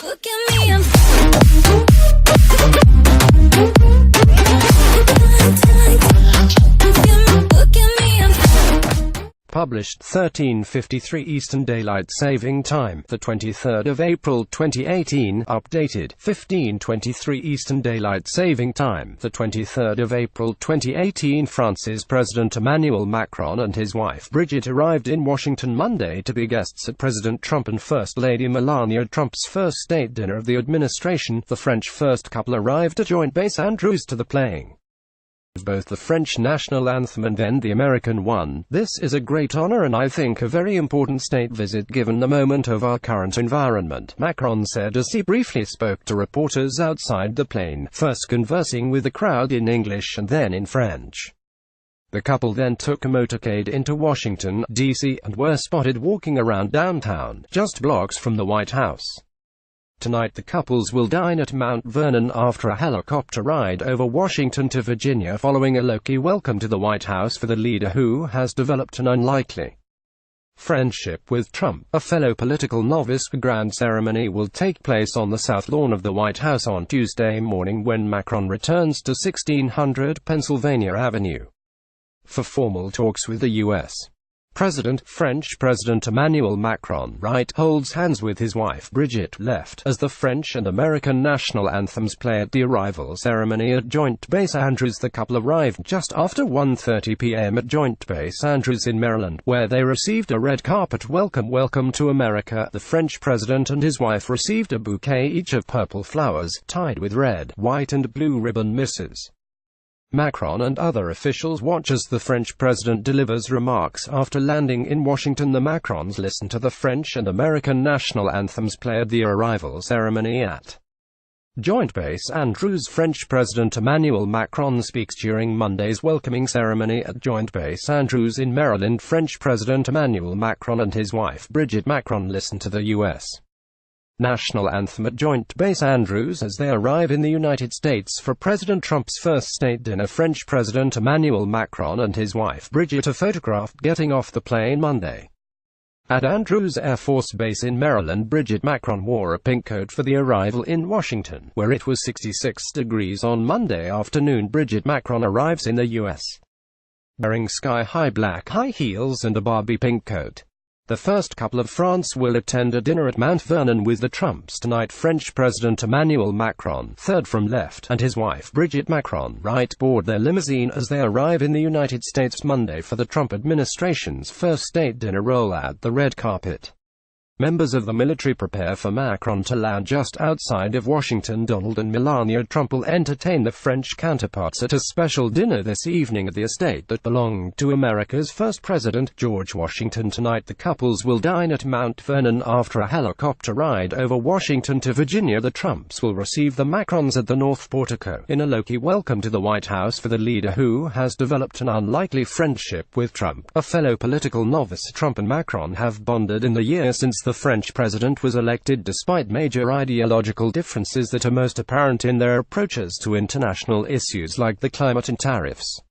Look at me, I'm Published 13:53 Eastern Daylight Saving Time, the 23rd of April 2018. Updated 15:23 Eastern Daylight Saving Time, the 23rd of April 2018. France's President Emmanuel Macron and his wife Brigitte arrived in Washington Monday to be guests at President Trump and First Lady Melania Trump's first state dinner of the administration. The French first couple arrived at Joint Base Andrews to the playing both the French national anthem and then the American one. This is a great honor and I think a very important state visit given the moment of our current environment, Macron said as he briefly spoke to reporters outside the plane, first conversing with the crowd in English and then in French. The couple then took a motorcade into Washington, D.C., and were spotted walking around downtown, just blocks from the White House. Tonight the couples will dine at Mount Vernon after a helicopter ride over Washington to Virginia following a low-key welcome to the White House for the leader who has developed an unlikely friendship with Trump. A fellow political novice. The grand ceremony will take place on the south lawn of the White House on Tuesday morning when Macron returns to 1600 Pennsylvania Avenue for formal talks with the U.S. President. French President Emmanuel Macron, right, holds hands with his wife Brigitte, left, as the French and American national anthems play at the arrival ceremony at Joint Base Andrews. The couple arrived just after 1:30 p.m. at Joint Base Andrews in Maryland, where they received a red carpet welcome. Welcome to America. The French president and his wife received a bouquet each of purple flowers, tied with red, white and blue ribbon. Mrs. Macron and other officials watch as the French president delivers remarks. After landing in Washington, the Macrons listen to the French and American national anthems play at the arrival ceremony at Joint Base Andrews. French President Emmanuel Macron speaks during Monday's welcoming ceremony at Joint Base Andrews in Maryland. French President Emmanuel Macron and his wife Brigitte Macron listen to the U.S. national anthem at Joint Base Andrews as they arrive in the United States for President Trump's first state dinner. French President Emmanuel Macron and his wife Brigitte are photographed getting off the plane Monday at Andrews Air Force Base in Maryland. Brigitte Macron wore a pink coat for the arrival in Washington, where it was 66 degrees on Monday afternoon. Brigitte Macron arrives in the U.S. wearing sky-high black high heels and a Barbie pink coat. The first couple of France will attend a dinner at Mount Vernon with the Trumps tonight. French President Emmanuel Macron, third from left, and his wife Brigitte Macron, right, board their limousine as they arrive in the United States Monday for the Trump administration's first state dinner. Roll out the red carpet. Members of the military prepare for Macron to land just outside of Washington. Donald and Melania Trump will entertain the French counterparts at a special dinner this evening at the estate that belonged to America's first president, George Washington. Tonight the couples will dine at Mount Vernon after a helicopter ride over Washington to Virginia. The Trumps will receive the Macrons at the North Portico in a low-key welcome to the White House for the leader who has developed an unlikely friendship with Trump. A fellow political novice. Trump and Macron have bonded in the year since the French president was elected, despite major ideological differences that are most apparent in their approaches to international issues like the climate and tariffs.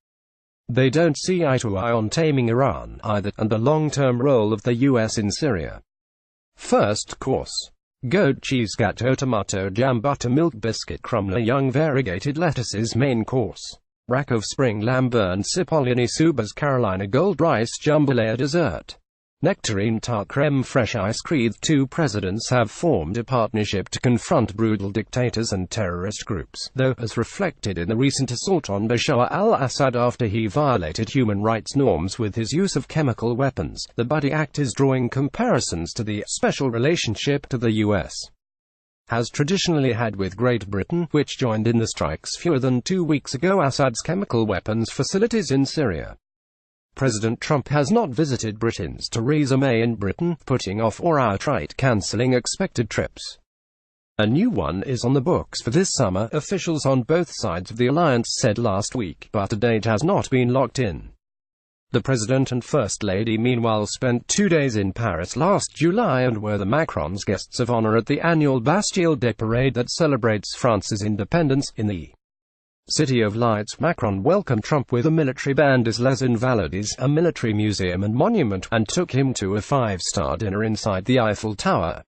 They don't see eye to eye on taming Iran, either, and the long-term role of the U.S. in Syria. First course: goat cheese, gâteau, tomato jam, buttermilk biscuit, crumbler, young variegated lettuces. Main course: rack of spring lamb, burnt cipollini subas, Carolina gold rice jambalaya. Dessert: nectarine tart, creme fraiche, ice cream. Two presidents have formed a partnership to confront brutal dictators and terrorist groups, though, as reflected in the recent assault on Bashar al-Assad after he violated human rights norms with his use of chemical weapons, the buddy act is drawing comparisons to the special relationship to the U.S. has traditionally had with Great Britain, which joined in the strikes fewer than 2 weeks ago Assad's chemical weapons facilities in Syria. President Trump has not visited Britain's Theresa May in Britain, putting off or outright cancelling expected trips. A new one is on the books for this summer, officials on both sides of the alliance said last week, but a date has not been locked in. The President and First Lady meanwhile spent 2 days in Paris last July and were the Macrons' guests of honor at the annual Bastille Day parade that celebrates France's independence. In the City of Lights, Macron welcomed Trump with a military band as Les Invalides, a military museum and monument, and took him to a 5-star dinner inside the Eiffel Tower.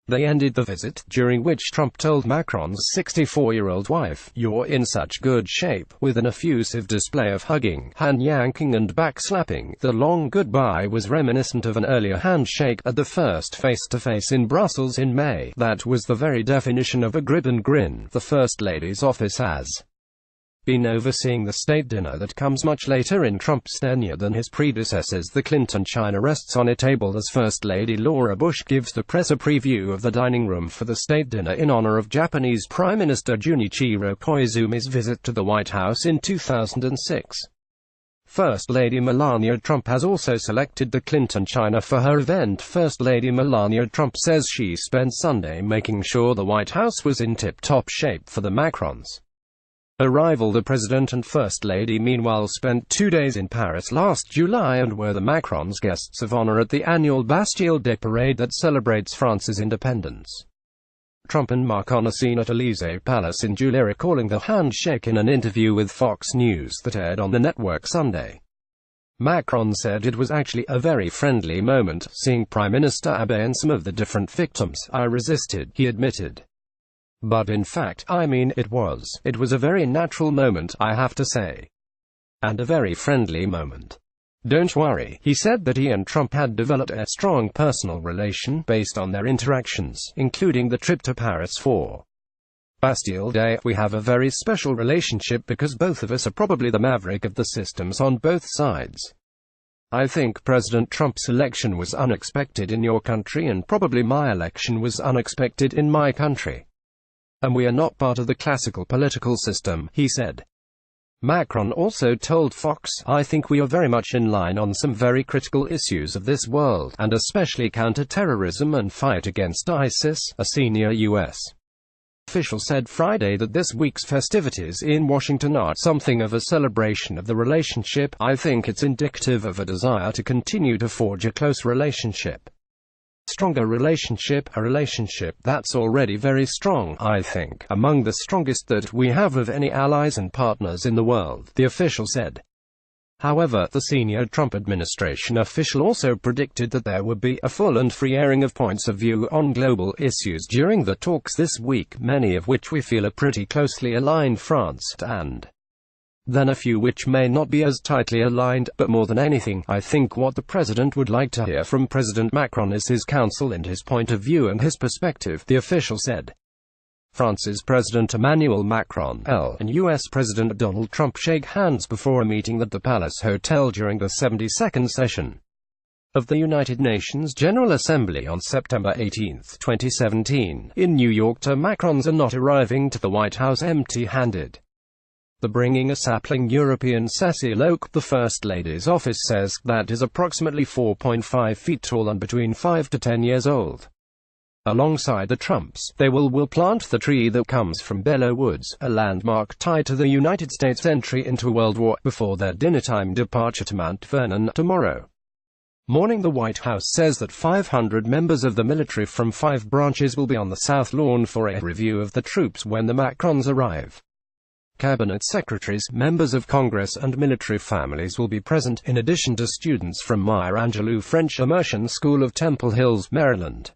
They ended the visit, during which Trump told Macron's 64-year-old wife, "You're in such good shape," with an effusive display of hugging, hand-yanking and back-slapping. The long goodbye was reminiscent of an earlier handshake at the first face-to-face in Brussels in May. That was the very definition of a grip and grin. The First Lady's office has been overseeing the state dinner that comes much later in Trump's tenure than his predecessors. The Clinton china rests on a table as First Lady Laura Bush gives the press a preview of the dining room for the state dinner in honor of Japanese Prime Minister Junichiro Koizumi's visit to the White House in 2006. First Lady Melania Trump has also selected the Clinton china for her event. First Lady Melania Trump says she spent Sunday making sure the White House was in tip-top shape for the Macrons' arrival. The President and First Lady meanwhile spent 2 days in Paris last July and were the Macrons' guests of honor at the annual Bastille Day parade that celebrates France's independence. Trump and Macron are seen at Élysée Palace in July, recalling the handshake in an interview with Fox News that aired on the network Sunday. Macron said it was actually a very friendly moment, seeing Prime Minister Abe and some of the different victims. "I resisted," he admitted. "But in fact, it was a very natural moment, I have to say. And a very friendly moment. Don't worry." He said that he and Trump had developed a strong personal relation, based on their interactions, including the trip to Paris for Bastille Day. "We have a very special relationship because both of us are probably the maverick of the systems on both sides. I think President Trump's election was unexpected in your country and probably my election was unexpected in my country. And we are not part of the classical political system," he said. Macron also told Fox, "I think we are very much in line on some very critical issues of this world, and especially counter-terrorism and fight against ISIS." A senior U.S. official said Friday that this week's festivities in Washington are something of a celebration of the relationship. "I think it's indicative of a desire to continue to forge a close relationship. Stronger relationship, a relationship that's already very strong, I think, among the strongest that we have of any allies and partners in the world," the official said. However, the senior Trump administration official also predicted that there would be a full and free airing of points of view on global issues during the talks this week, many of which we feel are pretty closely aligned France and then a few which may not be as tightly aligned, but more than anything, I think what the President would like to hear from President Macron is his counsel and his point of view and his perspective, the official said. France's President Emmanuel Macron and U.S. President Donald Trump shake hands before a meeting at the Palace Hotel during the 72nd session of the United Nations General Assembly on September 18, 2017. In New York, the Macrons are not arriving to the White House empty-handed. The bringing a sapling European sessile oak, the First Lady's office says, that is approximately 4.5 feet tall and between 5 to 10 years old. Alongside the Trumps, they will plant the tree that comes from Belleau Woods, a landmark tied to the United States' entry into World War, before their dinnertime departure to Mount Vernon tomorrow morning. The White House says that 500 members of the military from 5 branches will be on the South Lawn for a review of the troops when the Macrons arrive. Cabinet secretaries, members of Congress and military families will be present, in addition to students from Maya Angelou French Immersion School of Temple Hills, Maryland.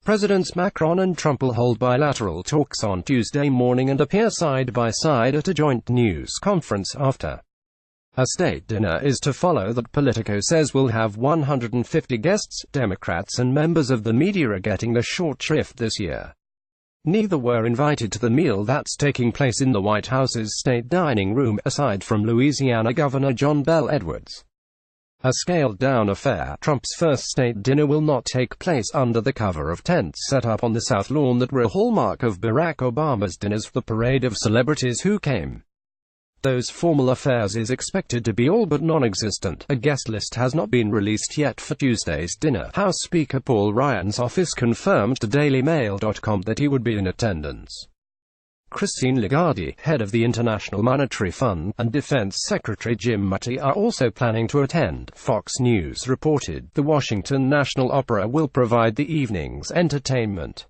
Presidents Macron and Trump will hold bilateral talks on Tuesday morning and appear side by side at a joint news conference after. A state dinner is to follow that Politico says will have 150 guests. Democrats and members of the media are getting the short shrift this year. Neither were invited to the meal that's taking place in the White House's state dining room, aside from Louisiana Governor John Bel Edwards. A scaled-down affair, Trump's first state dinner will not take place under the cover of tents set up on the South Lawn that were a hallmark of Barack Obama's dinners, the parade of celebrities who came. Those formal affairs is expected to be all but non-existent. A guest list has not been released yet for Tuesday's dinner. House Speaker Paul Ryan's office confirmed to DailyMail.com that he would be in attendance. Christine Lagarde, head of the International Monetary Fund, and Defense Secretary Jim Mattis are also planning to attend, Fox News reported. The Washington National Opera will provide the evening's entertainment.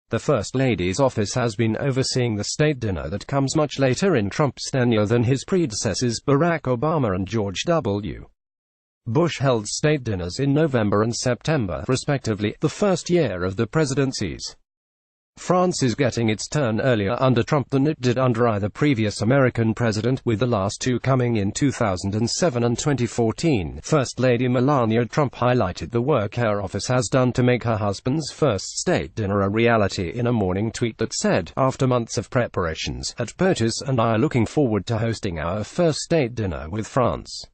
The First Lady's office has been overseeing the state dinner that comes much later in Trump's tenure than his predecessors Barack Obama and George W. Bush held state dinners in November and September, respectively, the first year of the presidencies. France is getting its turn earlier under Trump than it did under either previous American president, with the last two coming in 2007 and 2014. First Lady Melania Trump highlighted the work her office has done to make her husband's first state dinner a reality in a morning tweet that said, "After months of preparations, at POTUS and I are looking forward to hosting our first state dinner with France.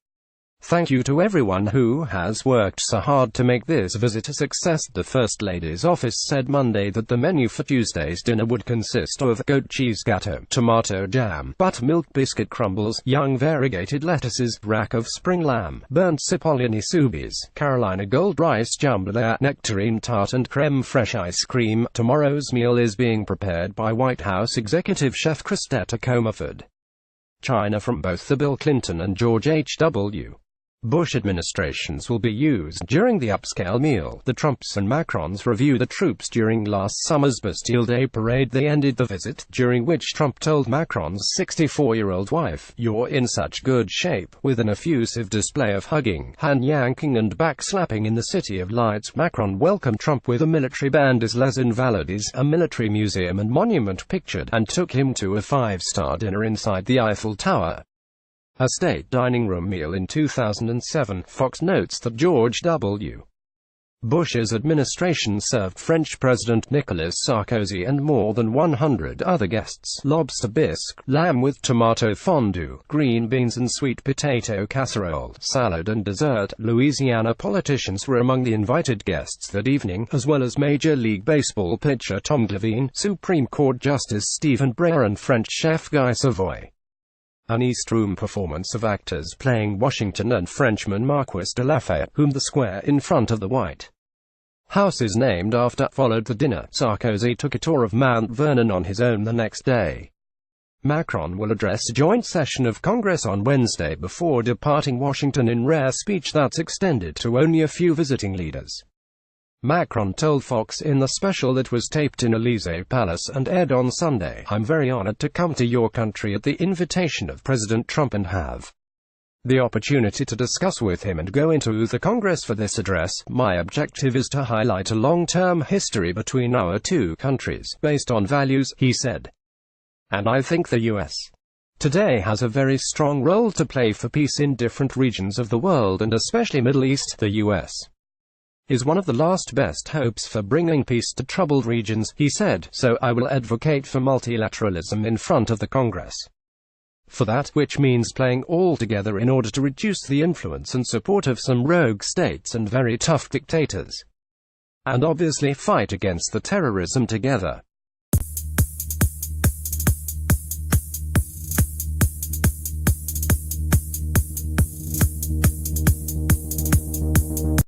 Thank you to everyone who has worked so hard to make this visit a success." The First Lady's office said Monday that the menu for Tuesday's dinner would consist of goat cheese gâteau, tomato jam, buttermilk biscuit crumbles, young variegated lettuces, rack of spring lamb, burnt cipollini soubise, Carolina gold rice jambalaya, nectarine tart and creme fraiche ice cream. Tomorrow's meal is being prepared by White House executive chef Christetta Comaford. China from both the Bill Clinton and George H.W. Bush administrations will be used during the upscale meal. The Trumps and Macrons reviewed the troops during last summer's Bastille Day parade. They ended the visit, during which Trump told Macron's 64-year-old wife, "You're in such good shape," with an effusive display of hugging, hand-yanking and back-slapping in the City of Lights. Macron welcomed Trump with a military band as Les Invalides, a military museum and monument pictured, and took him to a five-star dinner inside the Eiffel Tower. A state dining room meal in 2007. Fox notes that George W. Bush's administration served French President Nicolas Sarkozy and more than 100 other guests lobster bisque, lamb with tomato fondue, green beans and sweet potato casserole, salad and dessert. Louisiana politicians were among the invited guests that evening, as well as Major League Baseball pitcher Tom Glavine, Supreme Court Justice Stephen Breyer and French chef Guy Savoy. An East Room performance of actors playing Washington and Frenchman Marquis de Lafayette, whom the square in front of the White House is named after, followed the dinner. Sarkozy took a tour of Mount Vernon on his own the next day. Macron will address a joint session of Congress on Wednesday before departing Washington in rare speech that's extended to only a few visiting leaders. Macron told Fox in the special that was taped in Élysée Palace and aired on Sunday, "I'm very honored to come to your country at the invitation of President Trump and have the opportunity to discuss with him and go into the Congress for this address. My objective is to highlight a long-term history between our two countries, based on values," he said. "And I think the U.S. today has a very strong role to play for peace in different regions of the world and especially Middle East. The U.S. is one of the last best hopes for bringing peace to troubled regions," he said, "so I will advocate for multilateralism in front of the Congress. For that, which means playing all together in order to reduce the influence and support of some rogue states and very tough dictators. And obviously fight against the terrorism together."